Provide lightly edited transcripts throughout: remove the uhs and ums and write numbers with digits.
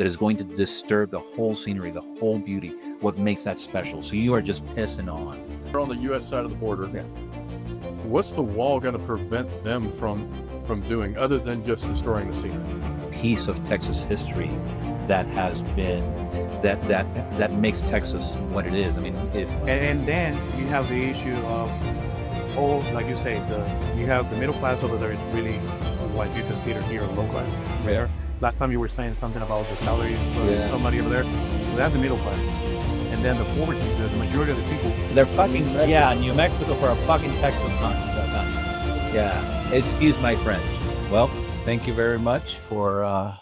that is going to disturb the whole scenery, the whole beauty, what makes that special. So you are just pissing on. We're on the U.S. side of the border. Yeah. What's the wall going to prevent them from doing, other than just destroying the scenery? Piece of Texas history that has been that makes Texas what it is. I mean, if and then you have the issue of like you say, you have the middle class over there is really what you consider here low class. There. Last time you were saying something about the salary for somebody over there. So that's the middle class. And then the poverty, the majority of the people. They're fucking New Mexico for a fucking Texas country. Yeah. Excuse my French. Well, thank you very much for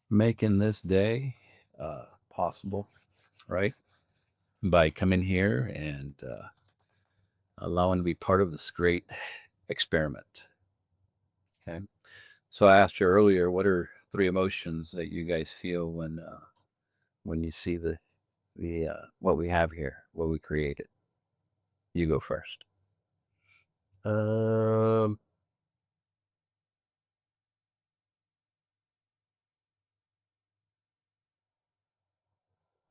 making this day possible, right? By coming here and allowing to be part of this great experiment. Okay. So I asked you earlier, what are 3 emotions that you guys feel when you see the what we have here, what we created? You go first. I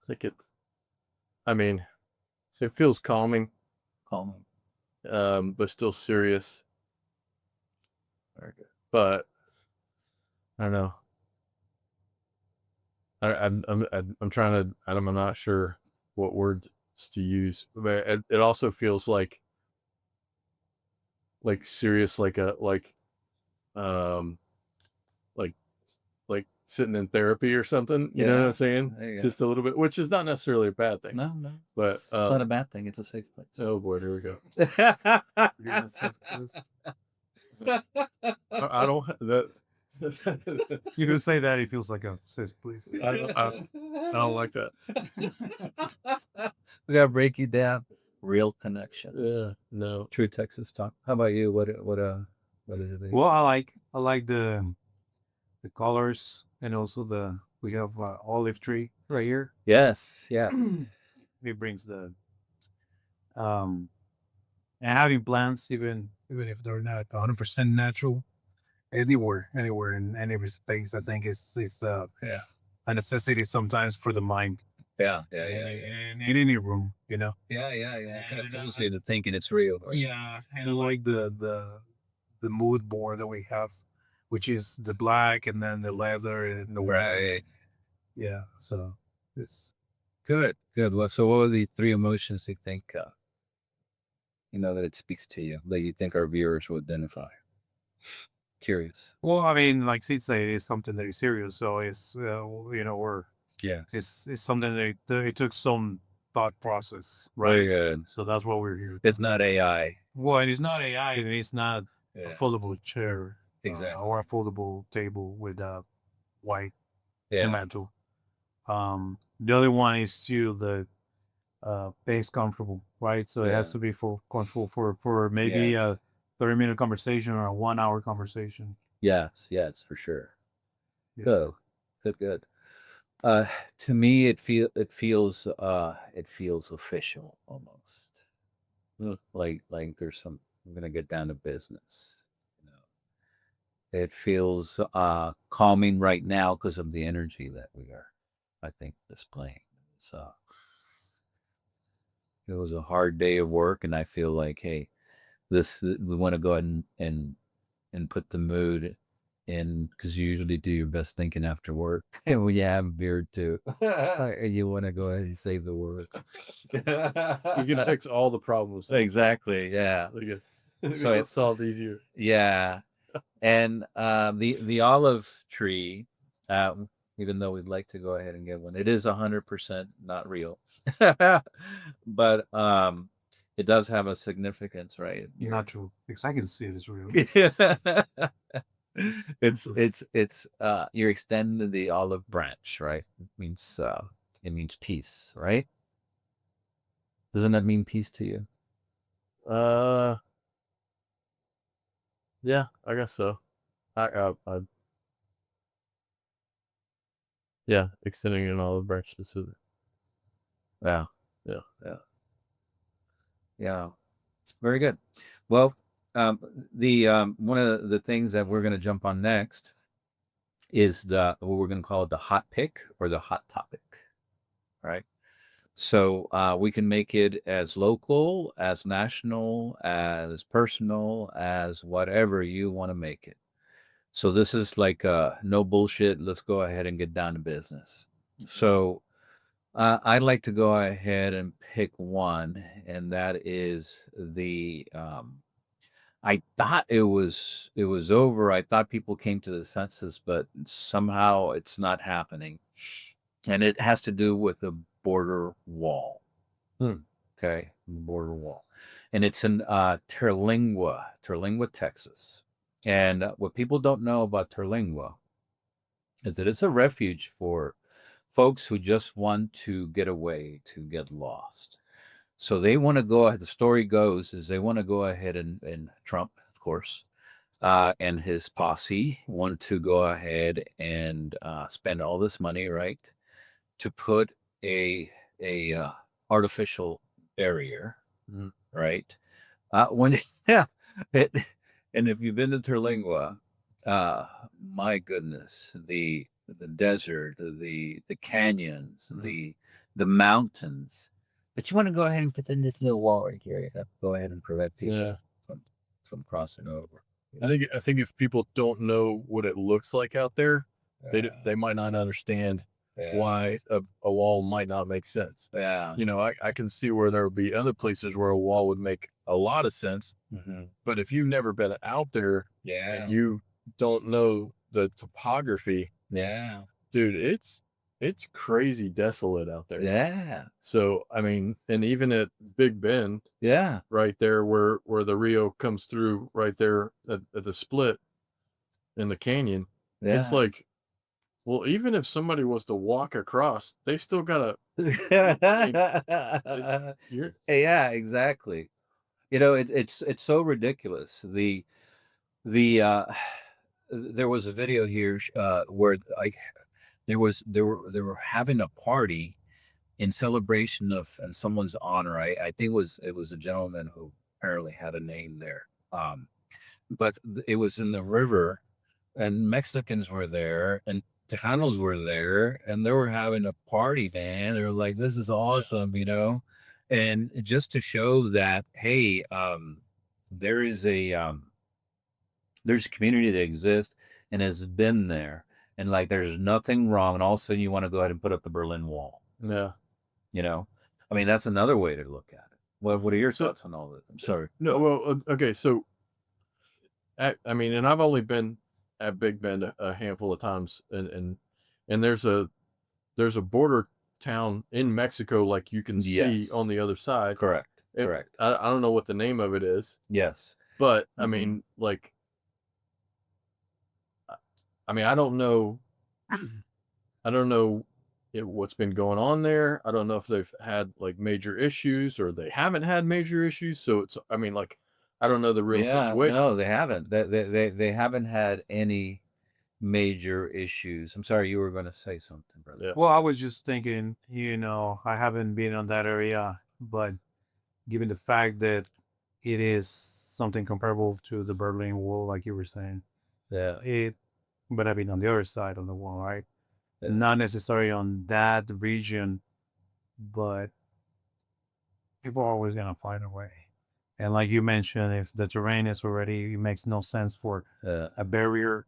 think it feels calming, but still serious. Very good. But I don't know. I'm trying to. I'm not sure what words to use, but it also feels like serious, like sitting in therapy or something. You know what I'm saying? Just a little bit, which is not necessarily a bad thing. No, but it's not a bad thing. It's a safe place. Oh boy, here we go. I don't that. You can say that it feels like a safe place. I don't like that. We gotta break you down. Real connections. Yeah, no. True Texas talk. How about you? What is it? Well, I like the colors, and also we have olive tree right here. Yes, yeah. It brings the and having plants, even if they're not 100% natural, anywhere in any space, I think it's a necessity sometimes for the mind. Yeah. In any room, you know. Yeah. It kind of fools you into thinking it's real. Right? Yeah, and I like the mood board that we have, which is the black and then the leather and the right. Yeah, so it's good. Well, so what are the 3 emotions you think that it speaks to you, that you think our viewers will identify? Curious. Well, I mean, like Sid said, it's something that is serious, so it's it's something that it took some thought process, right? Very good. So that's what we're here. It's not AI. Well, and it's not AI, and it's not a foldable chair, exactly, or a foldable table with a white mantle. The other one is the base comfortable, right? So it has to be comfortable for maybe a 30-minute conversation or a 1-hour conversation. Yes, for sure. Yeah. Good. To me, it feels official almost. Like there's some. I'm gonna get down to business. It feels calming right now because of the energy that we are, I think, displaying. So it was a hard day of work, and I feel like, hey, we want to go ahead and put the mood in, because you usually do your best thinking after work, and when you have a beard too, you want to go ahead and save the world. You can fix all the problems. Exactly. Yeah. So it's solved easier. Yeah. And the olive tree, even though we'd like to go ahead and get one, it is 100% not real, but it does have a significance, right? Not true, because I can see it as real. It's you're extending the olive branch, right? It means peace, right? Doesn't that mean peace to you? Yeah, I guess so. Yeah, extending an olive branch to soothe it. Yeah. Very good. Well, the one of the things that we're going to jump on next is what we're going to call it the hot pick or the hot topic, right? So we can make it as local, as national, as personal, as whatever you want to make it. So this is like no bullshit. Let's go ahead and get down to business. So I'd like to go ahead and pick one, and that is the. I thought it was over. I thought people came to the census, but somehow it's not happening, and it has to do with the border wall. Okay, border wall, and it's in Terlingua, Texas. And what people don't know about Terlingua is that it's a refuge for folks who just want to get away, to get lost. So they want to go. The story goes is they want to go ahead and Trump, of course, and his posse want to go ahead and spend all this money, right, to put a artificial barrier, right? When yeah, it, and if you've been to Terlingua, my goodness, the desert, the canyons, the mountains. But you want to go ahead and put in this little wall right here. You have to go ahead and prevent people from crossing over. I think if people don't know what it looks like out there, they might not understand why a wall might not make sense. Yeah. You know, I can see where there would be other places where a wall would make a lot of sense. But if you've never been out there and you don't know the topography, dude, it's crazy desolate out there. Yeah. So, I mean, and even at Big Bend, Yeah. right there where the Rio comes through right there at the split in the canyon, it's like, well, even if somebody was to walk across, they still gotta. Yeah, exactly. You know, it's so ridiculous. There was a video here where they were having a party in celebration of in someone's honor. I think it was a gentleman who apparently had a name there. But it was in the river, and Mexicans were there, and Tejanos were there, and they were having a party, man. They were like, "This is awesome," and just to show that, hey, there is there's a community that exists and has been there, and like there's nothing wrong, and all of a sudden you want to go ahead and put up the Berlin Wall. Yeah. I mean, that's another way to look at it. What are your thoughts on all this? I'm sorry. No, well, okay, so I mean, and I've only been at Big Bend a handful of times, and there's a border town in Mexico, like you can see on the other side. Correct. I don't know what the name of it is. Yes. But I mean, like, I don't know. I don't know what's been going on there. I don't know if they've had like major issues or they haven't had major issues. So it's, I mean, like, I don't know the real situation. No, they haven't. They haven't had any major issues. I'm sorry, you were going to say something, brother. Yeah. Well, I was just thinking, I haven't been on that area, but given the fact that it is something comparable to the Berlin Wall, like you were saying, but I've been on the other side of the wall, right? Yeah. Not necessarily on that region, but people are always gonna find a way. And like you mentioned, if the terrain is already, it makes no sense for a barrier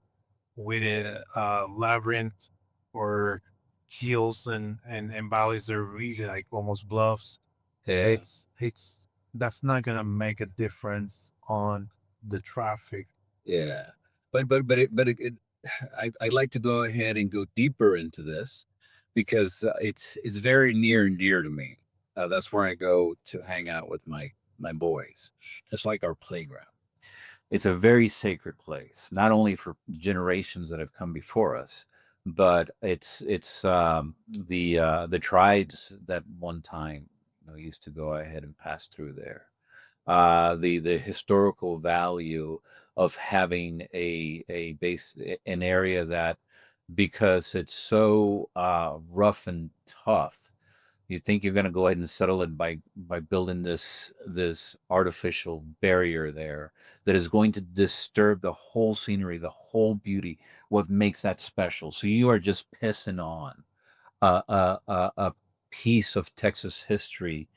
with a labyrinth or hills and valleys that are really like almost bluffs. It's that's not gonna make a difference on the traffic. Yeah, but I'd like to go ahead and go deeper into this because it's very near and dear to me. That's where I go to hang out with my boys. It's like our playground. It's a very sacred place, not only for generations that have come before us, but it's the tribes that one time used to go ahead and pass through there. The historical value of having a base, an area that, because it's so rough and tough, You think you're going to go ahead and settle it by building this artificial barrier there that is going to disturb the whole scenery, the whole beauty, what makes that special. So you are just pissing on a piece of Texas history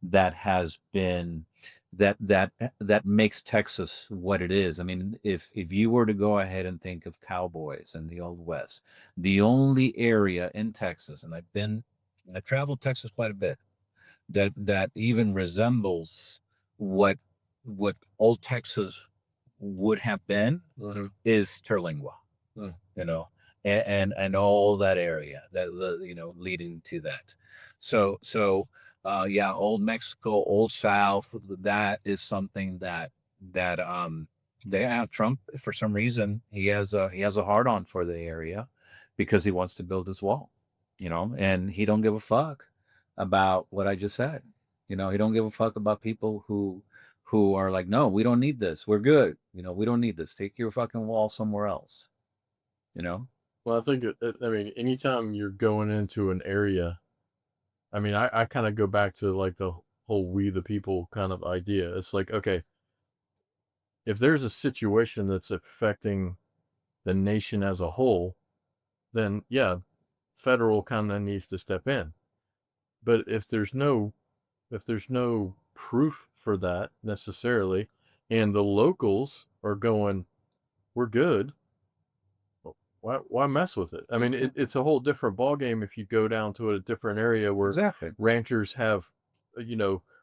that has been that makes Texas what it is. I mean, if you were to go ahead and think of cowboys and the Old West, the only area in Texas, and I've traveled Texas quite a bit, that even resembles what old Texas would have been is Terlingua. You know, and all that area that leading to that. Yeah, old Mexico, old South, that is something that they have. Trump, for some reason, he has a hard on for the area because he wants to build his wall, and he don't give a fuck about what I just said. He don't give a fuck about people who are like, no, we don't need this, we're good, we don't need this, take your fucking wall somewhere else. Well, I think, I mean, anytime you're going into an area, I mean, I kind of go back to like the whole we the people kind of idea. It's like, okay, if there's a situation that's affecting the nation as a whole, then yeah, federal kind of needs to step in. But if there's no proof for that necessarily, and the locals are going, we're good, why mess with it? I mean, it's a whole different ballgame if you go down to a different area where Exactly. ranchers have,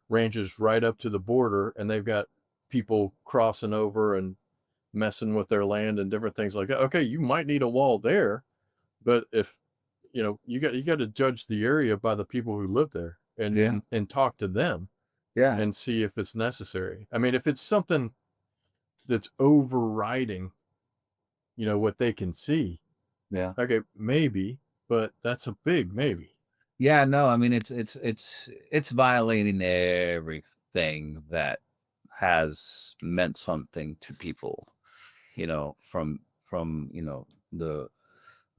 ranches right up to the border, and they've got people crossing over and messing with their land and different things like that. Okay, you might need a wall there, but if you got to judge the area by the people who live there and talk to them and see if it's necessary. I mean, if it's something that's overriding what they can see, okay, maybe, but that's a big maybe. Yeah, no, I mean, it's violating everything that has meant something to people, from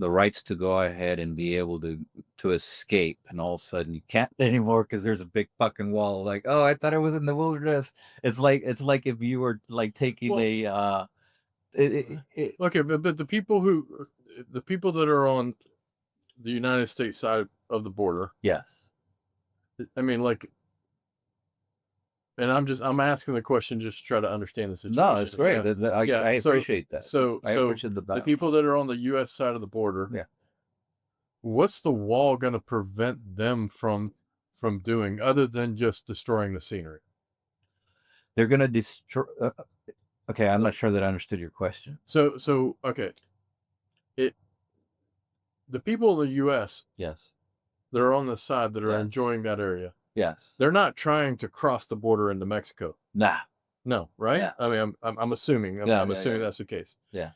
the rights to go ahead and be able to escape, and all of a sudden you can't anymore because there's a big fucking wall. Like, oh, I thought I was in the wilderness. It's like if you were like taking Okay, but the people that are on the United States side of the border, yes. I mean, like, and I'm asking the question just to try to understand the situation. No, it's great. Yeah. I appreciate that. So I appreciate the people that are on the U.S. side of the border, Yeah. what's the wall going to prevent them from doing other than just destroying the scenery? They're going to destroy. Okay, I'm not sure that I understood your question. So okay, the people in the U.S. Yes. that are on the side that are Yes. enjoying that area, Yes. they're not trying to cross the border into Mexico. Nah. No, right? Yeah. I mean, I'm assuming. I'm assuming that's the case. Yeah.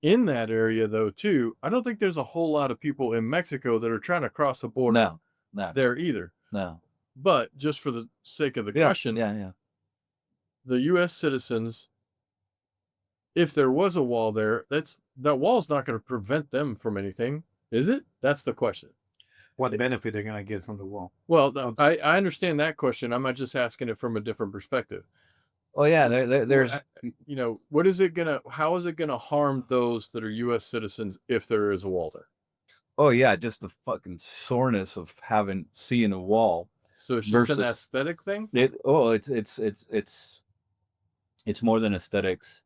In that area though, too, I don't think there's a whole lot of people in Mexico that are trying to cross the border. No. There either. No. But just for the sake of the question, the U.S. citizens, if there was a wall there, that wall's not going to prevent them from anything, is it? That's the question. What benefit they're gonna get from the wall? Well, I understand that question. I'm not just asking it from a different perspective. Oh yeah, there's how is it gonna harm those that are U.S. citizens if there is a wall there? Oh yeah, just the fucking soreness of seeing a wall. So it's just an aesthetic thing? It's more than aesthetics.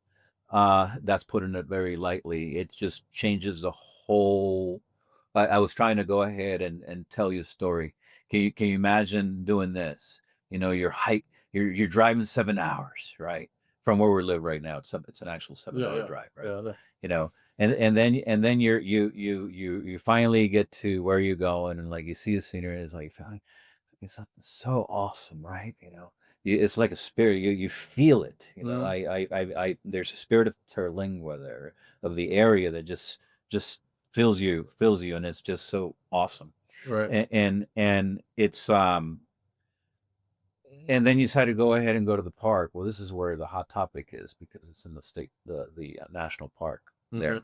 That's putting it very lightly. It just changes the whole. I was trying to go ahead and tell you a story. Can you imagine doing this? You're driving 7 hours, right? From where we live right now. It's an actual 7 hour drive, right? Yeah. And then you finally get to where you're going, and like you see the scenery, it's like it's so awesome, right? It's like a spirit. You feel it. I there's a spirit of Terlingua there, of the area, that just fills you, and it's just so awesome. Right. And it's and then you decide to go ahead and go to the park. Well, this is where the hot topic is, because it's in the state, the national park. there.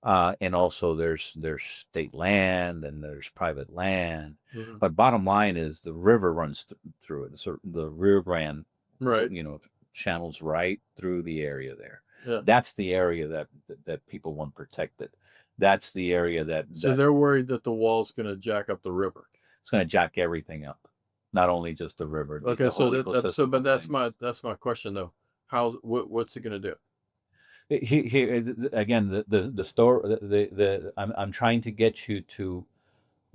And also there's state land and there's private land. But bottom line is the river runs through it. So the Rio Grande, Right. channels right through the area there. Yeah. That's the area that people want protected. That's the area that So they're worried that the wall's going to jack up the river. It's going to jack everything up, not only just the river. Okay, so but that's my question though. What's it going to do? Again, the store. I'm trying to get you to,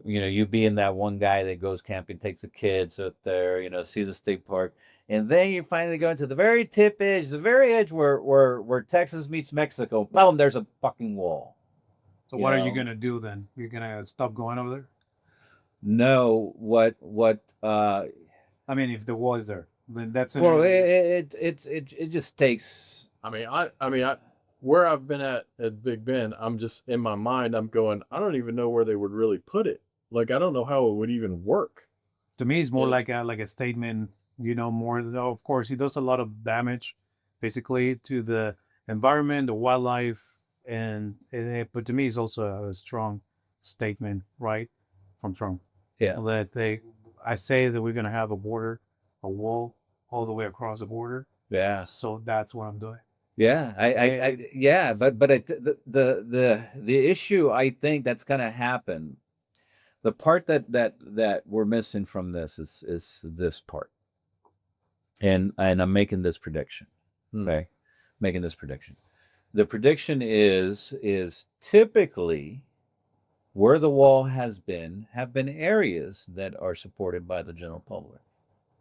you being that one guy that goes camping, takes the kids out there, sees a state park, and then you finally go into the very tip edge, the very edge where Texas meets Mexico. Boom, there's a fucking wall. So what are you gonna do then? You're gonna stop going over there? No, what? I mean, if the wall is there, then that's well, it just takes. I mean, where I've been at Big Bend, I'm just in my mind, I'm going, I don't even know where they would really put it. Like, I don't know how it would even work. To me, it's more like a statement. More. Of course, he does a lot of damage, basically, to the environment, the wildlife, but to me, it's also a strong statement, right, from Trump. Yeah. That I say that we're gonna have a wall all the way across the border. Yeah. So that's what I'm doing. Yeah, but the issue I think that's gonna happen, the part that we're missing from this is this part, and I'm making this prediction. Okay, making this prediction. The prediction is typically where the wall have been areas that are supported by the general public,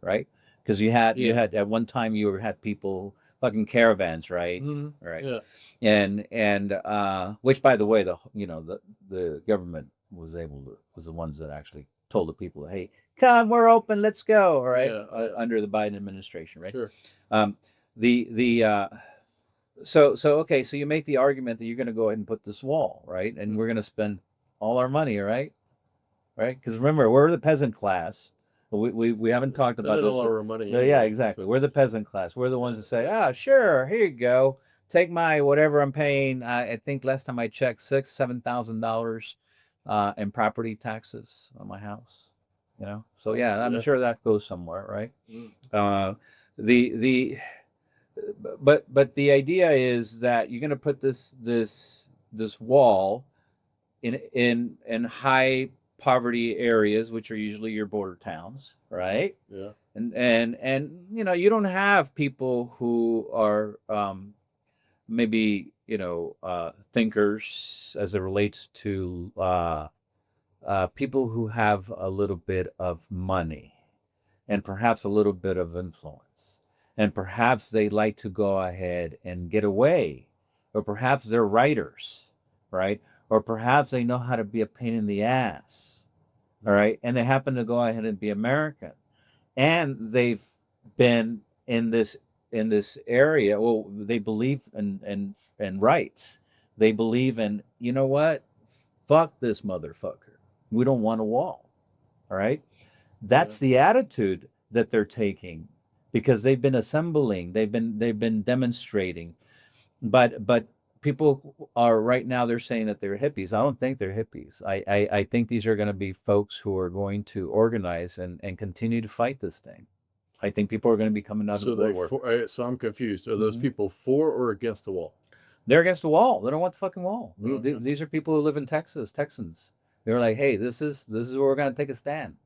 right? Because you had at one time you had people fucking caravans, right? Right. Yeah. And which, by the way, the government was the ones that actually told the people, hey, come, we're open, let's go, right? Under the Biden administration, right? Sure. So okay, so you make the argument that you're going to go ahead and put this wall, right? And we're going to spend all our money, right? Because remember, we're the peasant class. We haven't talked about this. All our money. Yeah, exactly. We're the peasant class. We're the ones that say, sure, here you go. Take my whatever I'm paying. I think last time I checked, $7,000 in property taxes on my house. So yeah, I'm sure that goes somewhere, right? But the idea is that you're going to put this wall in high poverty areas, which are usually your border towns, right? Yeah. And you don't have people who are maybe thinkers as it relates to people who have a little bit of money and perhaps a little bit of influence, and perhaps they like to go ahead and get away, or perhaps they're writers, right? Or perhaps they know how to be a pain in the ass, all right? And they happen to go ahead and be American, and they've been in this area. Well, they believe in rights. They believe in, you know what? Fuck this motherfucker. We don't want a wall, all right? That's the attitude that they're taking, because they've been assembling, they've been demonstrating, but people are right now, they're saying that they're hippies. I don't think they're hippies. I think these are going to be folks who are going to organize and continue to fight this thing. I think people are going to be coming out of the woodwork. So I'm confused. Are those people for or against the wall? They're against the wall. They don't want the fucking wall. These are people who live in Texas, Texans. They're like, hey, this is where we're going to take a stand.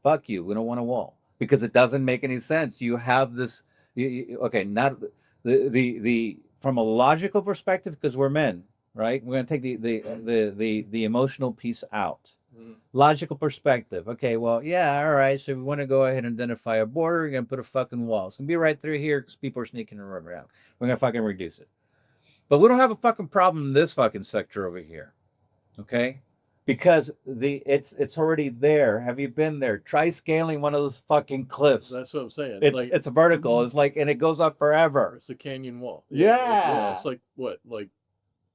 Fuck you. We don't want a wall, because it doesn't make any sense. You have this. Not the from a logical perspective, because we're men, right? We're going to take the emotional piece out. Logical perspective. Okay, well, yeah, all right. So if we want to go ahead and identify a border, we're going to put a fucking wall. It's going to be right through here because people are sneaking around. We're going to fucking reduce it. But we don't have a fucking problem in this fucking sector over here. Okay? Because it's already there. Have you been there? Try scaling one of those fucking cliffs. That's what I'm saying. It's a vertical. It's like, and it goes up forever. It's a canyon wall. Yeah. It's like what? Like,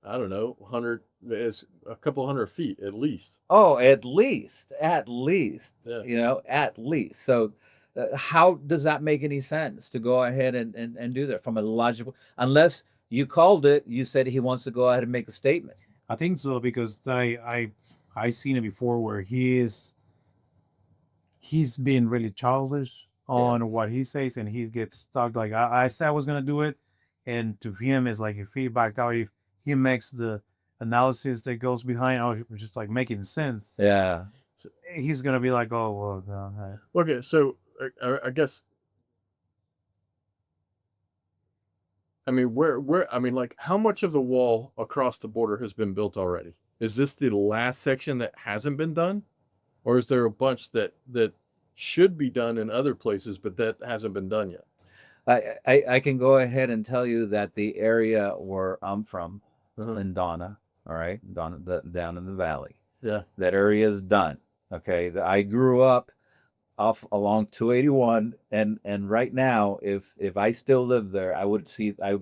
I don't know, 100. It's a couple hundred feet at least. Oh, at least. Yeah. At least. So, how does that make any sense to go ahead and do that from a logical? Unless You called it. You said he wants to go ahead and make a statement. I think so because I seen it before where he's being really childish on what he says, and he gets stuck. Like I said I was gonna do it, and to him it's like if he backed out, if he makes the analysis that goes behind, oh, just like making sense. Yeah. He's gonna be like, oh well, no, Okay, so I guess. I mean, where? I mean, like, how much of the wall across the border has been built already? Is this the last section that hasn't been done, or is there a bunch that should be done in other places but that hasn't been done yet? I can go ahead and tell you that the area where I'm from, in Donna, all right, Donna, down in the valley, Yeah. that area is done. Okay, I grew up off along 281, and right now, if I still lived there, I would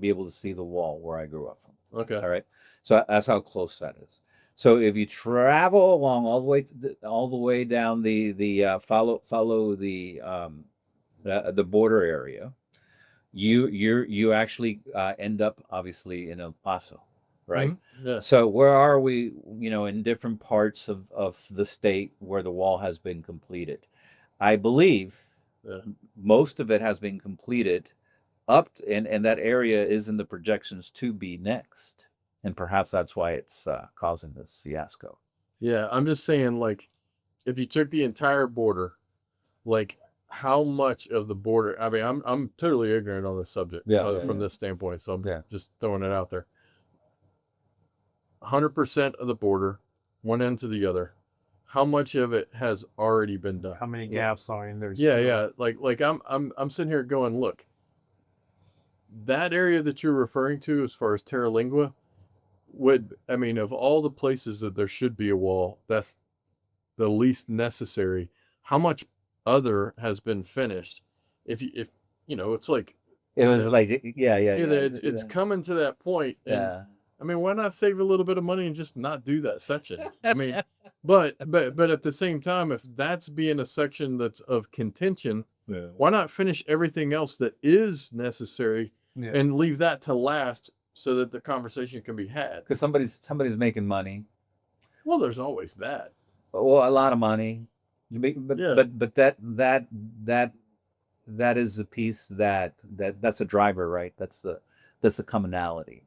be able to see the wall where I grew up from. Okay. All right, so that's how close that is. So if you travel along all the way down follow the border area, you actually end up obviously in El Paso, right? Yeah. So where are we? In different parts of the state where the wall has been completed. I believe most of it has been completed and that area is in the projections to be next. And perhaps that's why it's causing this fiasco. Yeah, I'm just saying, like, if you took the entire border, like, how much of the border? I mean, I'm totally ignorant on this subject from this standpoint, so I'm just throwing it out there. 100% of the border, one end to the other. How much of it has already been done? how many gaps are in there? Yeah. Like I'm sitting here going, look, that area that you're referring to as far as Terlingua I mean, of all the places that there should be a wall, that's the least necessary. How much other has been finished? If it's like it was like it's coming to that point, and I mean, why not save a little bit of money and just not do that section? I mean, but at the same time, if that's being a section that's of contention, why not finish everything else that is necessary and leave that to last so that the conversation can be had? Because somebody's making money. Well, there's always that. Well, a lot of money. But that is the piece that's a driver, right? That's the commonality.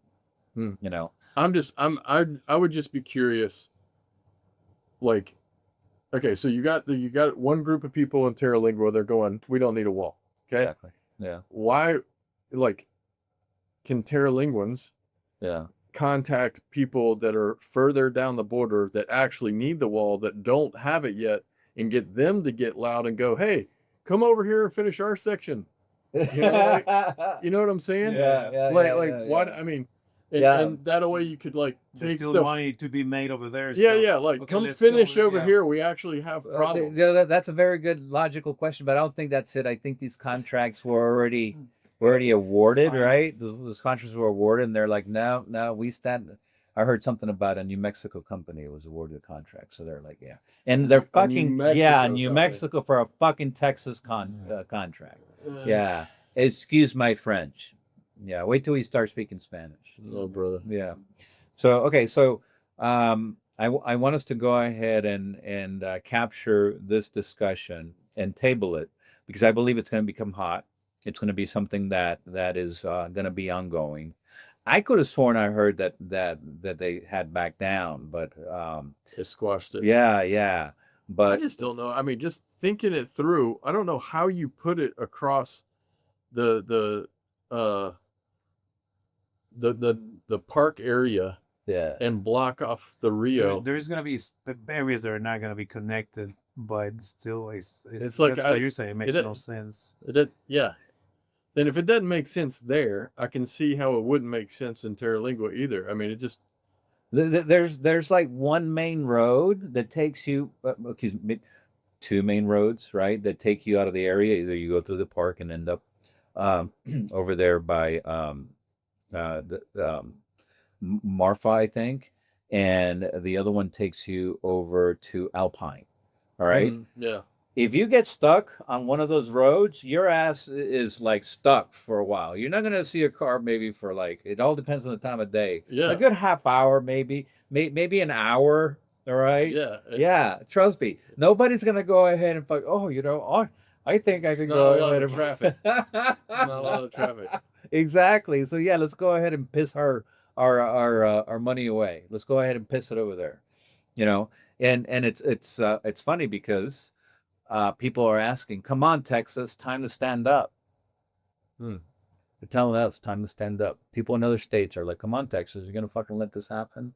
I would just be curious. Like, okay, so you got one group of people in Terlingua, they're going, we don't need a wall. Okay. Exactly. Yeah. Why, like, can Terlinguans contact people that are further down the border that actually need the wall that don't have it yet and get them to get loud and go, hey, come over here and finish our section? You know what I'm saying? What I mean, and that way you could like take still money to be made over there. Like come finish over here. We actually have problems. That's a very good logical question, but I don't think that's it. I think these contracts were already awarded, right? Those contracts were awarded, and they're like, no, we stand. I heard something about a New Mexico company was awarded a contract, so they're like, yeah, and they're fucking New Mexico for a fucking Texas contract. Yeah, excuse my French. Yeah, wait till we start speaking Spanish. Oh, brother. Yeah. So okay, so I want us to go ahead and capture this discussion and table it because I believe it's going to become hot. It's going to be something that is going to be ongoing. I could have sworn I heard that they had backed down, but it squashed it. Yeah. But I just don't know. I mean, just thinking it through, I don't know how you put it across the park area and block off the Rio. There's going to be areas that are not going to be connected, but still it's like that's what you're saying. It makes no sense. Then if it doesn't make sense there, I can see how it wouldn't make sense in Terlingua either. I mean, it just there's like one main road that takes you two main roads, right, that take you out of the area. Either you go through the park and end up over there by Marfa, I think, and the other one takes you over to Alpine. All right. Yeah. if you get stuck on one of those roads, your ass is like stuck for a while. You're not gonna see a car maybe for like, it all depends on the time of day. A Yeah. good half hour, maybe, maybe an hour. All right. Yeah. Yeah. Trust me. Nobody's gonna go ahead and fuck. Oh, I think I It's can not go a lot ahead of and traffic. Not a lot of traffic. Exactly. So yeah, let's go ahead and piss our money away. Let's go ahead and piss it over there. You know, and it's funny because people are asking, "Come on, Texas, time to stand up." Hmm. They're telling us time to stand up. People in other states are like, "Come on, Texas, you're gonna fucking let this happen?"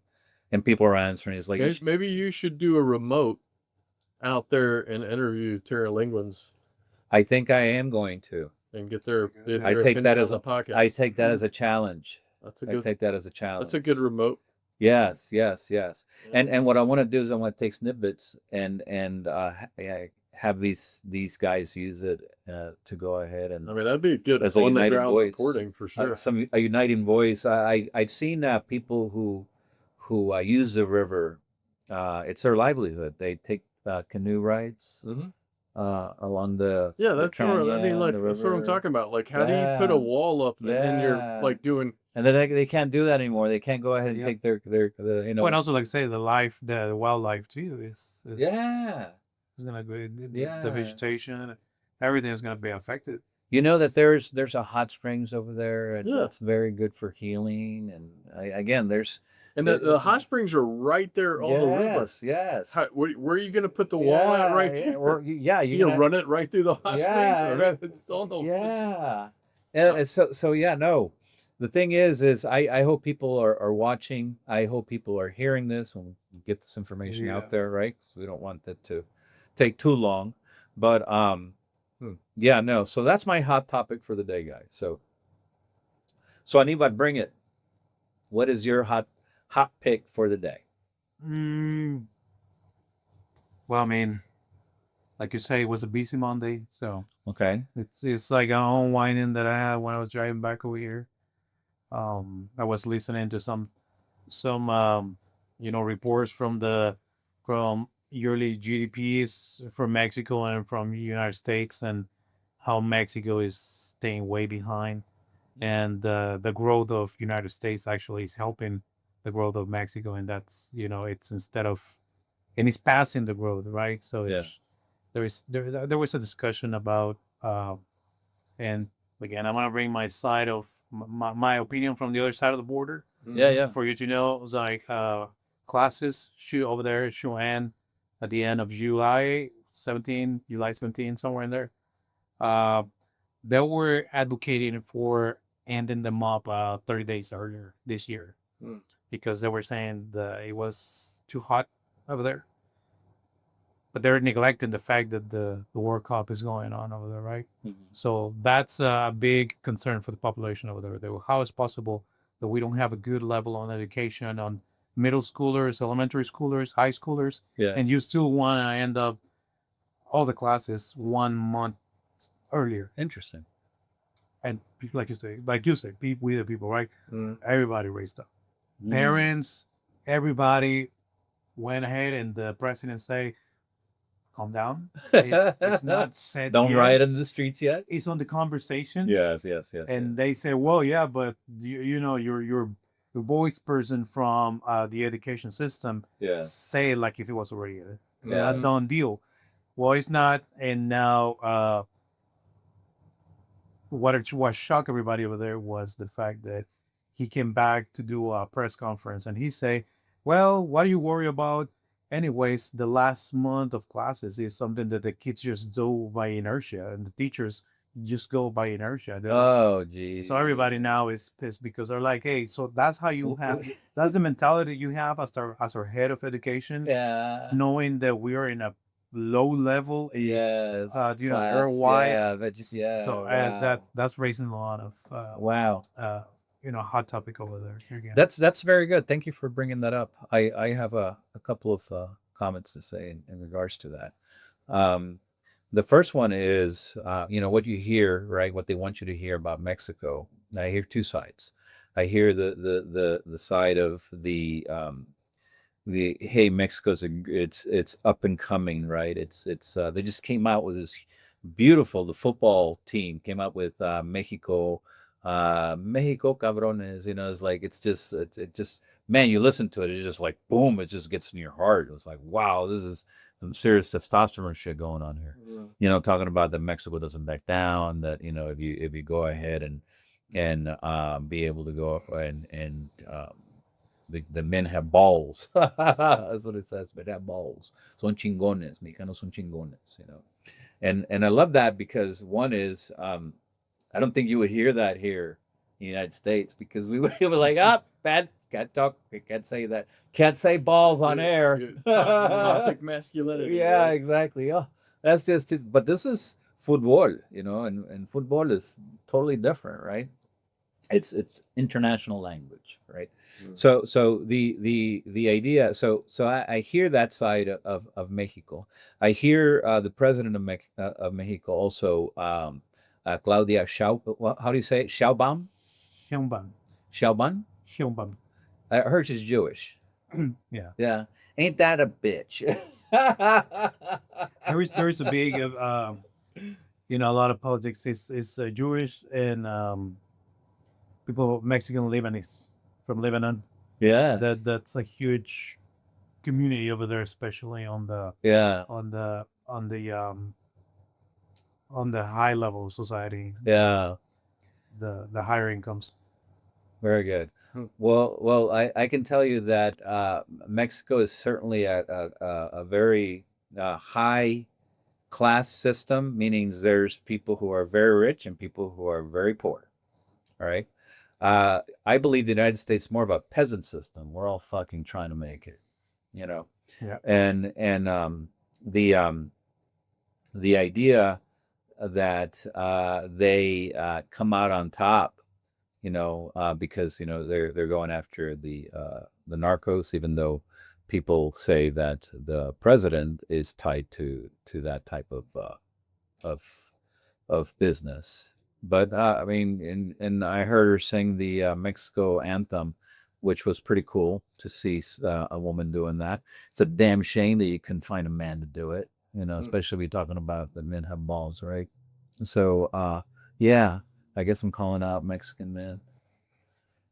And people are answering, "It's like, Maybe you should do a remote out there and interview Terlinguans I think I am going to. and get their I take that as a a podcast. I take that as a challenge. That's a I good. take that as a challenge. That's a good remote. Yes, yes, yes. Yeah. And what I want to do is I want to take snippets and have these guys use it to go ahead and I mean, that'd be a good as a on the united ground voice. reporting for sure. A uniting voice. I've seen people who use the river. It's their livelihood. They take canoe rides Mhm. along the Yeah, that's what I mean. Tranian, Like the that's what I'm river. talking about. Like, how do you put a Yeah. wall up and then you're Yeah. like doing? And then they can't do that anymore. They can't go ahead and Yeah. take their Well, and also, like say, the wildlife too is yeah. gonna be Yeah. the vegetation, everything is gonna be affected. You know that there's a hot springs over there, and Yeah. it's very good for healing. And again, there's And the hot springs are right there on the river. yes, yes. Where are you going to put the wall at right yeah, there? or, yeah, You gonna run it right through the hot Yeah, springs? Or it's on the yeah. And so yeah, no. The thing is I hope people are watching. I hope people are hearing this when we get this information Yeah. out there, right? So we don't want that to take too long. But yeah, no. So that's my hot topic for the day, guys. So Anibal, bring it. What is your hot pick for the day? Well, I mean, like you say, it was a busy Monday, so Okay. it's like an unwinding that I had when I was driving back over here. I was listening to some reports from yearly GDPs from Mexico and from the United States, and how Mexico is staying way behind, and the growth of United States actually is helping the growth of Mexico, and that's it's instead of and it's passing the growth, right? So Yeah. there was a discussion about and again, I'm gonna bring my side of my opinion from the other side of the border. Yeah, yeah. For you to know, it's like classes over there should end at the end of July 17, somewhere in there. They were advocating for ending them up 30 days earlier this year because they were saying that it was too hot over there. But they're neglecting the fact that the World Cup is going on over there, right? Mm-hmm. So that's a big concern for the population over there. How is possible that we don't have a good level on education on middle schoolers, elementary schoolers, high schoolers, Yes. and you still want to end up all the classes 1 month earlier? Interesting. And like you say, we the people, right? Everybody raised up. Mm. Parents, everybody went ahead, and the president say, calm down. It's not said. Don't yet. riot in the streets yet. It's on the conversation. Yes. And they say, well, yeah, but you're a voice person from the education system. Yeah. Say it like if it was already Yeah. a done deal. Well, it's not. And now, what shocked everybody over there was the fact that he came back to do a press conference, and he say, well, what do you worry about? Anyways, the last month of classes is something that the kids just do by inertia, and the teachers just go by inertia. Oh, geez. So everybody now is pissed because they're like, hey, so that's how you have, that's the mentality you have as our head of education, Yeah. knowing that we are in a low level. Yes. Or why? Yeah. But just, yeah. So wow. that's raising a lot of Wow. hot topic over there again. That's very good. Thank you for bringing that up. I have a couple of comments to say in regards to that. The first one is, what you hear, right? What they want you to hear about Mexico. I hear two sides. I hear the side of the the hey, Mexico's it's up and coming, right? It's they just came out with this beautiful. The football team came out with Mexico, Mexico cabrones. It's like it just man, you listen to it, it's just like boom, it just gets in your heart. It's like wow, this is some serious testosterone shit going on here. Talking about that Mexico doesn't back down. That if you go ahead and be able to go and the men have balls. That's what it says. But they have balls. Son chingones. Mexicanos son chingones. And I love that because one is I don't think you would hear that here in the United States because we would be like, bad, can't talk, can't say that, can't say balls on air. Toxic masculinity. Yeah, right? exactly. Oh, that's just it. But this is football, and football is totally different, right? It's international language, right? So the idea, so I hear that side of Mexico. I hear the president of Mexico also, Claudia how do you say it? Sheinbaum. Hyunban. Sheinbaum. Hyunban. I heard she's Jewish. Yeah. Yeah, ain't that a bitch? There's a big a lot of politics is Jewish and people Mexican Lebanese from Lebanon. Yeah, That's a huge community over there, especially yeah, on the high level society, yeah. the higher incomes. Very good. Well, I can tell you that Mexico is certainly a very high class system, meaning there's people who are very rich and people who are very poor. All right. I believe the United States is more of a peasant system. We're all fucking trying to make it, you know. Yeah. And the idea that they come out on top, because they're going after the narcos, even though people say that the president is tied to that type of of business. But I mean, and I heard her sing the Mexico anthem, which was pretty cool to see a woman doing that. It's a damn shame that you couldn't find a man to do it, especially we talking about the men have balls, right? So, yeah, I guess I'm calling out Mexican men.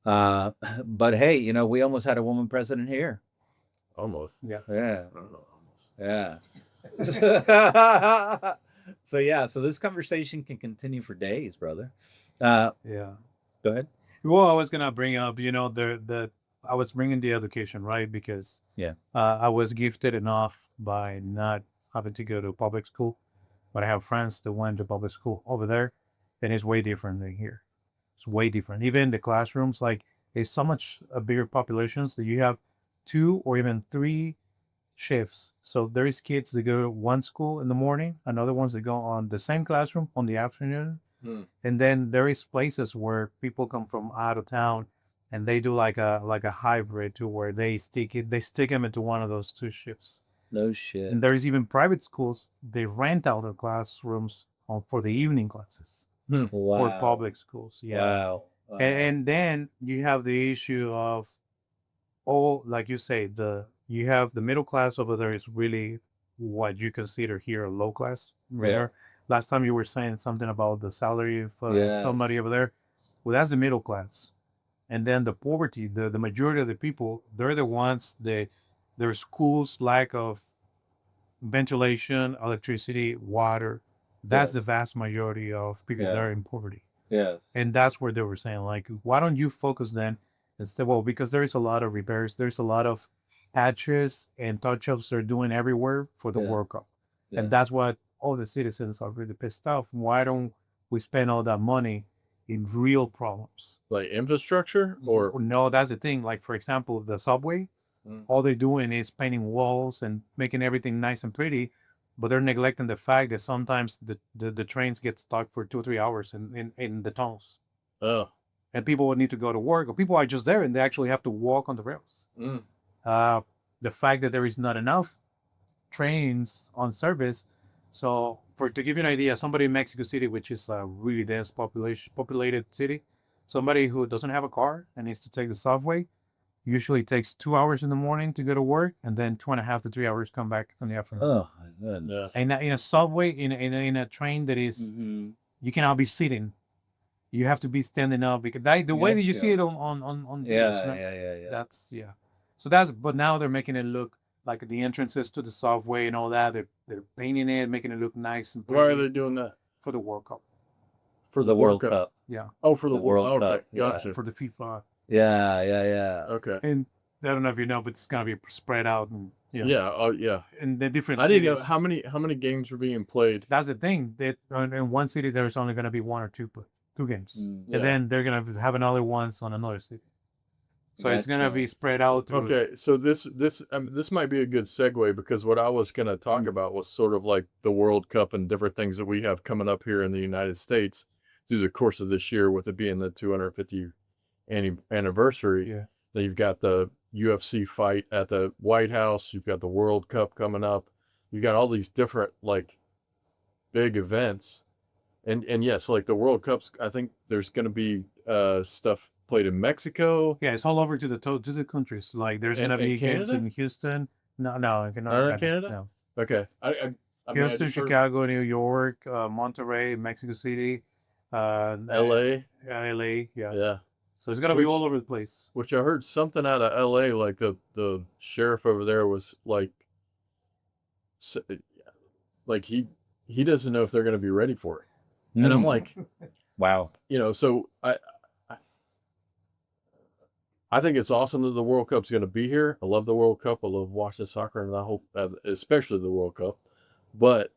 But hey, we almost had a woman president here. Almost. Yeah. Yeah, I don't know. Almost. yeah. So this conversation can continue for days, brother. Yeah. Go ahead. Well, I was gonna bring up, the I was bringing the education, right? Because Yeah. I was gifted enough by not having to go to public school, but I have friends that went to public school over there, and it's way different than here. It's way different. Even the classrooms, like it's so much a bigger populations that you have 2 or even 3 shifts. So there is kids that go to one school in the morning, another ones that go on the same classroom on the afternoon, and then there is places where people come from out of town and they do like a hybrid to where they stick them into one of those 2 shifts. No shit. And there's even private schools they rent out their classrooms for the evening classes for Wow. public schools. Yeah. Wow. And then you have the issue of all, like you say, you have the middle class over there is really what you consider here a low class. Over Yeah. there. Last time you were saying something about the salary of Yes. somebody over there. Well, that's the middle class. And then the poverty, the majority of the people, they're the ones that their schools lack of ventilation, electricity, water. That's Yes. the vast majority of people that Yeah. are in poverty. Yes. And that's where they were saying, like, why don't you focus then instead? Well, because there's a lot of repairs, there's a lot of patches and touch ups they're doing everywhere for the Yeah. World Cup. Yeah. And that's what all the citizens are really pissed off. Why don't we spend all that money in real problems? Like infrastructure or No, that's the thing. Like, for example, the subway, all they're doing is painting walls and making everything nice and pretty, but they're neglecting the fact that sometimes the trains get stuck for 2 or 3 hours in the tunnels. oh. And people would need to go to work, or people are just there and they actually have to walk on the rails. The fact that there is not enough trains on service. So, to give you an idea, somebody in Mexico City, which is a really populated city, somebody who doesn't have a car and needs to take the subway, usually takes 2 hours in the morning to go to work, and then 2.5 to 3 hours come back in the afternoon. Oh, my goodness. Yeah. And in a subway, in a train that is, you cannot be sitting. You have to be standing up because the way that you see it on videos, man, Yeah. that's So but now they're making it look like the entrances to the subway and all that. They're painting it, making it look nice and Why are pretty they doing that? for the World Cup. For the World Cup. Yeah, Oh, for the World okay, Cup, yeah. gotcha. for the FIFA. Yeah. Okay. And I don't know if you know, but it's gonna be spread out and Yeah. Oh, yeah. in the different I cities. didn't know how many games were being played. That's the thing. That in one city there's only gonna be one or two games, Yeah. and then they're gonna have another ones on another city. So it's gonna Gotcha. be spread out. Okay, so this might be a good segue because what I was going to talk about was sort of like the World Cup and different things that we have coming up here in the United States through the course of this year, with it being the 250th anniversary. Yeah. Then you've got the UFC fight at the White House. You've got the World Cup coming up. You've got all these different like big events, and yes, like the World Cups. I think there's going to be stuff played in Mexico. Yeah, it's all over to the countries. Like there's And- gonna be and games Canada? in Houston. No, Not in Canada? No. Okay, I mean, I Houston, just heard Chicago, New York, Monterrey, Mexico City, L.A. LA. Yeah. Yeah, So it's gonna be Which- all over the place. which I heard something out of L.A. Like the sheriff over there was like he doesn't know if they're going to be ready for it, and I'm like, wow. so I think it's awesome that the World Cup's going to be here. I love the World Cup. I love watching soccer, and I hope, especially the World Cup. But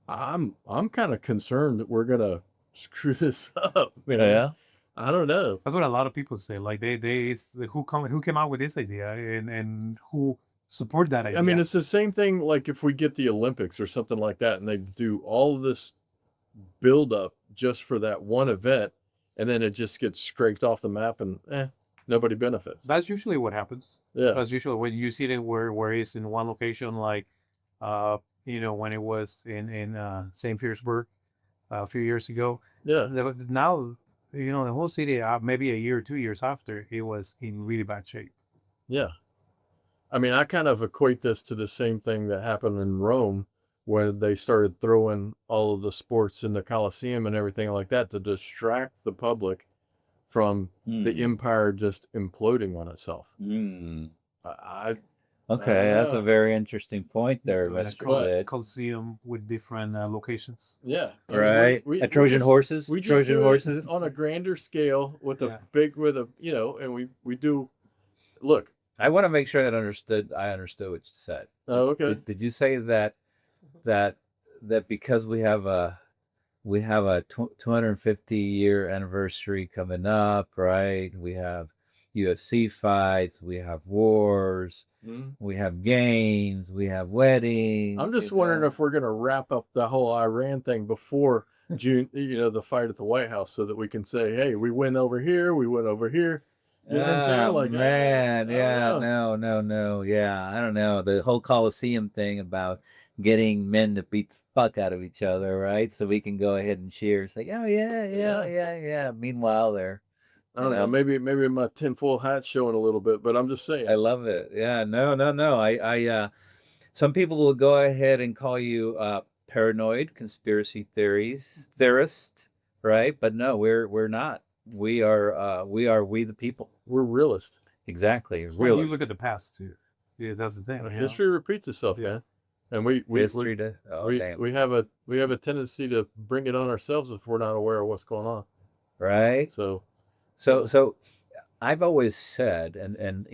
I'm kind of concerned that we're going to screw this up. Yeah. I don't know. That's what a lot of people say. Like it's who came out with this idea and who supported that idea. I mean, it's the same thing like if we get the Olympics or something like that, and they do all this build up just for that one event, and then it just gets scraped off the map, and nobody benefits. That's usually what happens. Yeah. That's usually when you see it where it's in one location, like when it was in St. Petersburg a few years ago. Yeah. Now, the whole city, maybe a year or 2 years after, it was in really bad shape. Yeah. I mean, I kind of equate this to the same thing that happened in Rome when they started throwing all of the sports in the Colosseum and everything like that to distract the public from the empire just imploding on itself. Okay, that's a very interesting point there, Like Mr. Sid. Coliseum with different locations. Yeah. Right? A Trojan horses? We just Trojan do it horses? on a grander scale with a Yeah. and we do, look. I want to make sure that I understood what you said. Oh, okay. Did you say that because we have a 250-year anniversary coming up, right? We have UFC fights, we have wars, we have games, we have weddings. I'm just wondering if we're going to wrap up the whole Iran thing before June, the fight at the White House, so that we can say, hey, we went over here, we went over here. You know what I'm saying? Like, man, yeah, no. Yeah, I don't know. The whole Coliseum thing about getting men to beat the fuck out of each other, right? So we can go ahead and cheer. It's like, oh, yeah. Meanwhile, I don't know. Maybe my tinfoil hat's showing a little bit, but I'm just saying. I love it. Yeah, no. I some people will go ahead and call you paranoid, conspiracy theorist, right? But no, we're not. We are we the people. We're realists. Exactly. Well, you look at the past too. Yeah, that's the thing. History repeats itself, man. And we have a tendency to bring it on ourselves if we're not aware of what's going on. Right. So I've always said, and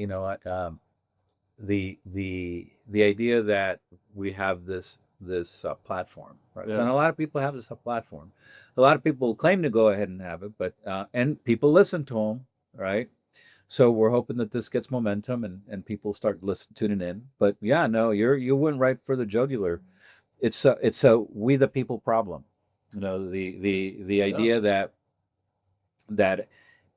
the idea that we have this platform, right? Yeah. And a lot of people have this platform. A lot of people claim to go ahead and have it, but and people listen to them, right? So we're hoping that this gets momentum and people start tuning in. But yeah, no, you went right for the jugular. It's a we the people problem. The idea that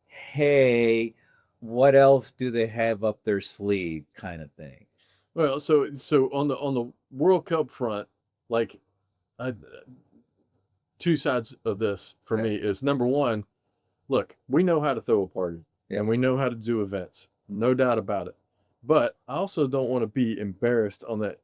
hey, what else do they have up their sleeve, kind of thing. Well, so on the World Cup front, like, two sides of this for me is, number one, look, we know how to throw a party and we know how to do events. no doubt about it. But I also don't want to be embarrassed on that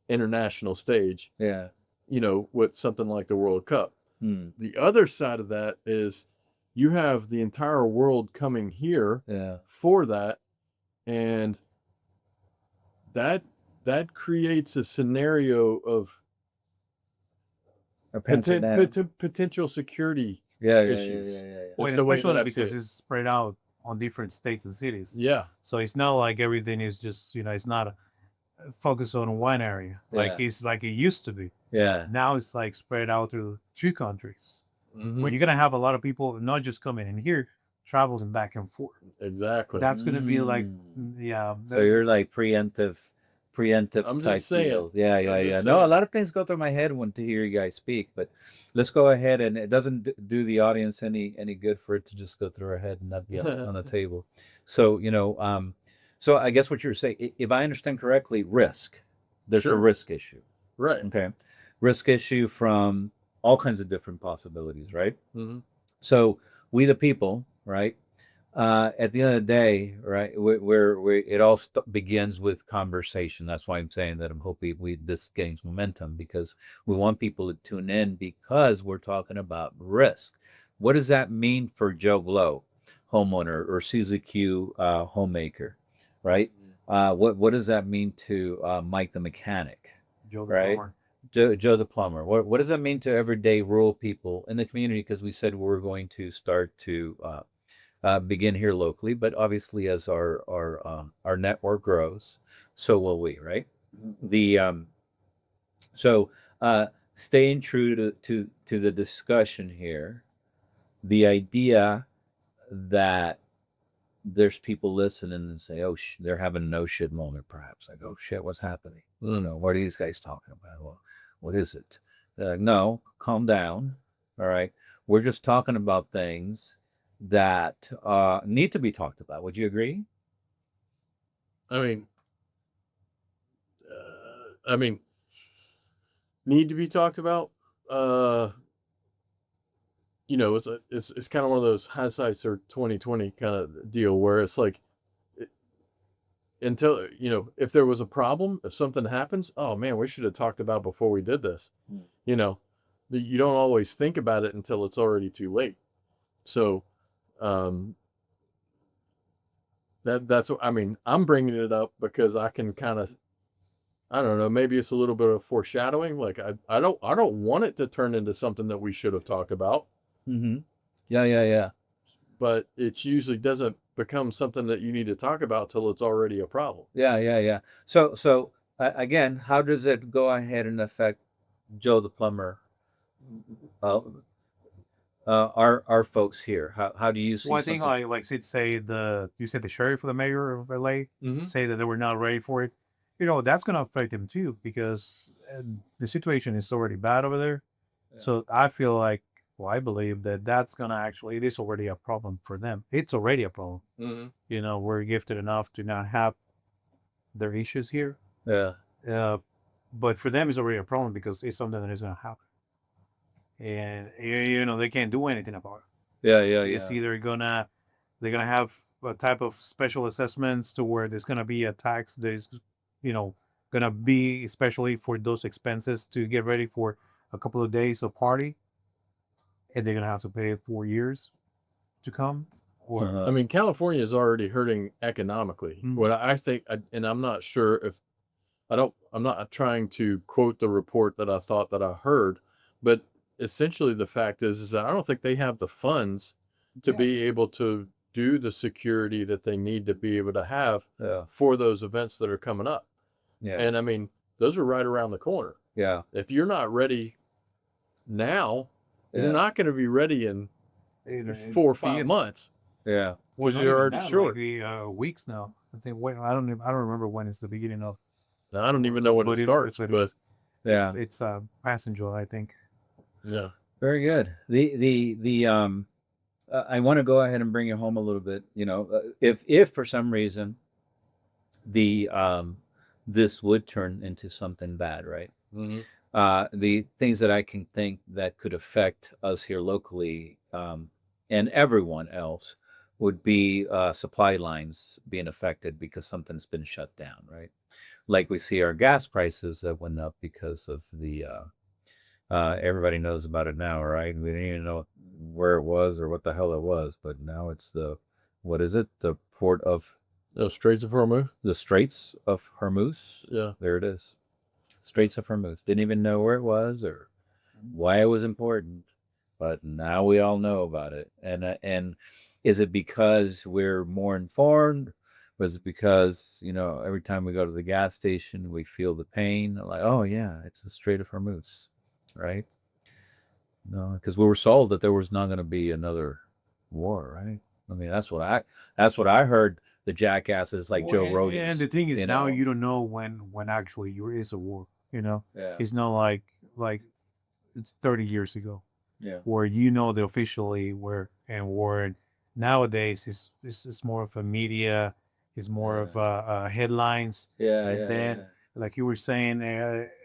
international stage. Yeah. With something like the World Cup. Hmm. The other side of that is you have the entire world coming here for that, and that creates a scenario of potential security issues. Well, That's the way that especially I see because it. it's spread out on different states and cities. Yeah. So it's not like everything is just, it's not focused on one area like it's like it used to be. Yeah. Now it's like spread out through 2 countries. Mhm. Where you're gonna have a lot of people not just coming in here, traveling back and forth. Exactly. That's gonna be like, So you're like preemptive I'm type just saying. deal. Yeah. I'm just No, a saying. lot of things go through my head when to hear you guys speak, but let's go ahead, and it doesn't do the audience any good for it to just go through our head and not be on the table. So so I guess what you're saying, if I understand correctly, risk. There's a Sure. risk issue. Right. Okay. Risk issue from all kinds of different possibilities, right? Mhm. So we the people, right? At the end of the day, right, it all begins with conversation. That's why I'm saying that I'm hoping this gains momentum, because we want people to tune in, because we're talking about risk. What does that mean for Joe Blow, homeowner, or Susie Q, homemaker, right? What does that mean to Mike the mechanic, Joe the right? plumber. Joe the plumber. What does that mean to everyday rural people in the community? Because we said we're going to start to begin here locally, but obviously as our network grows, so will we, right? The so staying true to the discussion here, the idea that there's people listening and say, oh, they're having a no shit moment, perhaps. I go, shit, what's happening? I don't know. What are these guys talking about? Well, what is it? No, calm down. All right. We're just talking about things that need to be talked about. Would you agree? I mean, need to be talked about. It's kind of one of those hindsights or 2020 kind of deal where it's like, until if there was a problem, if something happens, oh man, we should have talked about before we did this. You don't always think about it until it's already too late. So that's what I'm bringing it up because I can kind of, I don't know, maybe it's a little bit of foreshadowing. Like I don't want it to turn into something that we should have talked about. Mm-hmm. Yeah. But it usually doesn't become something that you need to talk about till it's already a problem. Yeah. So again, how does it go ahead and affect Joe the plumber? Our folks here. How do you see? Well, I think something? like you said the sheriff or the mayor of LA Mhm. say that they were not ready for it. That's going to affect them too, because the situation is already bad over there. Yeah. So I feel like, well, I believe that that's going to actually, it is already a problem for them. It's already a problem. Mhm. We're gifted enough to not have their issues here. Yeah. But for them, it's already a problem because it's something that is going to happen. And, they can't do anything about it. Yeah. It's either they're gonna have a type of special assessments to where there's gonna be a tax that is, gonna be especially for those expenses to get ready for a couple of days of party, and they're gonna have to pay 4 years to come. Or I mean, California is already hurting economically. What I think, and I'm not sure if I'm not trying to quote the report that I thought that I heard, but essentially the fact is that I don't think they have the funds to be able to do the security that they need to be able to have for those events that are coming up. Yeah. And I mean, those are right around the corner. Yeah. If you're not ready now, you're not going to be ready in 4 or 5 months. Yeah. Was you're already short. Weeks now. I think. I don't remember when it's the beginning of. Now, I don't even know when it starts, but it's past in July, I think. Yeah. Very good. The I want to go ahead and bring you home a little bit. If for some reason the this would turn into something bad, right? Mm-hmm. The things that I can think that could affect us here locally, and everyone else, would be supply lines being affected because something's been shut down, right? Like we see our gas prices that went up because of the everybody knows about it now, right? We didn't even know where it was or what the hell it was, but now it's what is it? The port of The Straits of Hormuz. the Straits of Hormuz. Yeah. There it is. Straits of Hormuz. Didn't even know where it was or why it was important, but now we all know about it. And is it because we're more informed? Was it because, every time we go to the gas station, we feel the pain? Like, oh, yeah, it's the Strait of Hormuz, right? No, because we were sold that there was not going to be another war, right? I mean, that's what I heard. The jackasses like Joe Rogan. And the thing is, now you don't know when actually there is a war. Yeah. It's not like it's 30 years ago. Yeah. Where the officially where nowadays it's more of a media, it's more of headlines. Yeah. And then, like you were saying,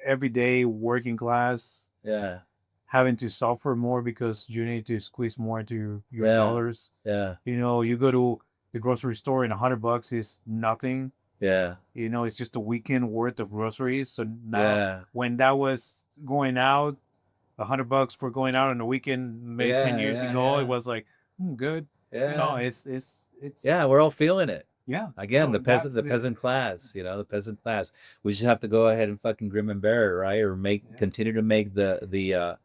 everyday working class. Yeah. Having to suffer more because you need to squeeze more into your Yeah. dollars. Yeah. You go to the grocery store and $100 is nothing. Yeah. It's just a weekend worth of groceries. So now, when that was going out, $100 for going out on a weekend, maybe 10 years ago, it was like good. Yeah. It's yeah. We're all feeling it. Yeah. Again, So the peasant class. The peasant class. We just have to go ahead and fucking grim and bear it, right? Or continue to make the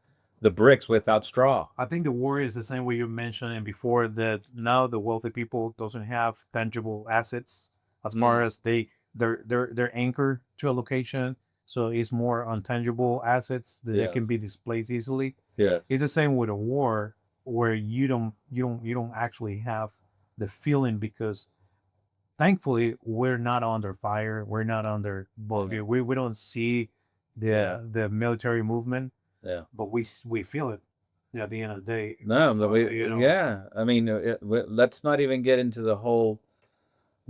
bricks without straw. I think the war is the same way you mentioned before, that now the wealthy people doesn't have tangible assets as far as they're anchored to a location. So it's more untangible assets that can be displaced easily. Yeah. It's the same with a war where you don't actually have the feeling, because thankfully we're not under fire. We're not under we don't see the military movement. Yeah. But we feel it at the end of the day. No, yeah. I mean, let's not even get into the whole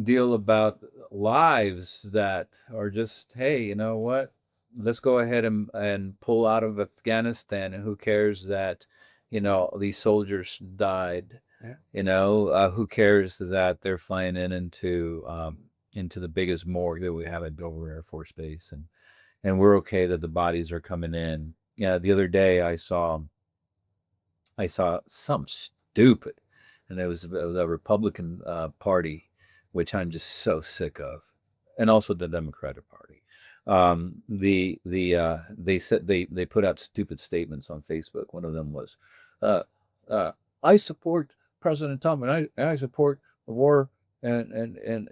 deal about lives that are just, hey, you know what? Let's go ahead and pull out of Afghanistan, and who cares that, these soldiers died? Yeah. Who cares that they're flying into the biggest morgue that we have at Dover Air Force Base, and we're okay that the bodies are coming in. Yeah, the other day I saw some stupid, and it was the Republican Party, which I'm just so sick of, and also the Democratic Party. They said they put out stupid statements on Facebook. One of them was, I support President Trump, and I support the war in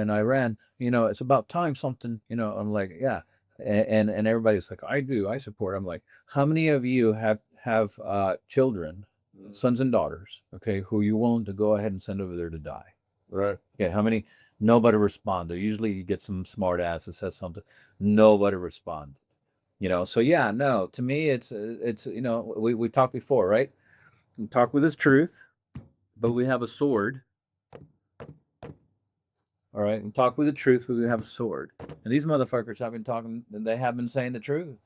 Iran. It's about time something. I'm like, yeah. And everybody's like, I support. I'm like, how many of you have children, sons and daughters, okay, who you willing to go ahead and send over there to die? Right. Okay, how many? Nobody responded. Usually you get some smart ass that says something. Nobody responded. So yeah, no, to me it's we talked before, right? We talk with his truth, but we have a sword. All right, and talk with the truth, but we have a sword. And these motherfuckers have been talking, and they have been saying the truth.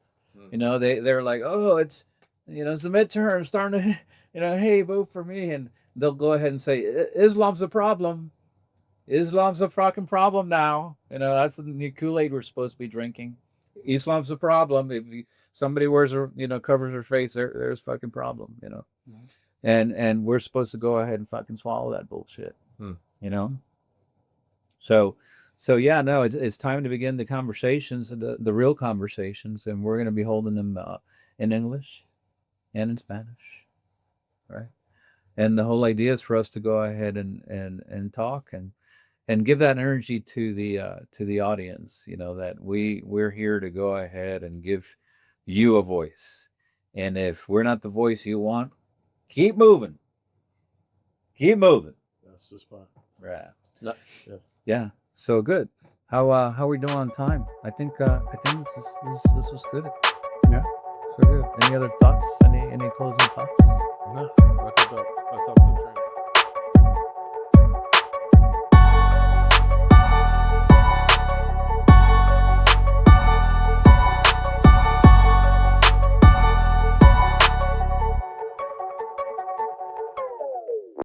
They're like, oh, it's it's the midterm starting to, hey, vote for me, and they'll go ahead and say Islam's a problem. Islam's a fucking problem now. That's the new Kool-Aid we're supposed to be drinking. Islam's a problem. If somebody wears covers their face, there's fucking problem. And we're supposed to go ahead and fucking swallow that bullshit. So yeah, no, it's time to begin the conversations, the real conversations, and we're going to be holding them in English and in Spanish, right? And the whole idea is for us to go ahead and talk and give that energy to the audience, that we're here to go ahead and give you a voice. And if we're not the voice you want, keep moving. That's just fine. Right. Yeah. Yeah. So good. How are we doing on time? I think this was good. Yeah. So good. Any other thoughts? Any closing thoughts? No, I think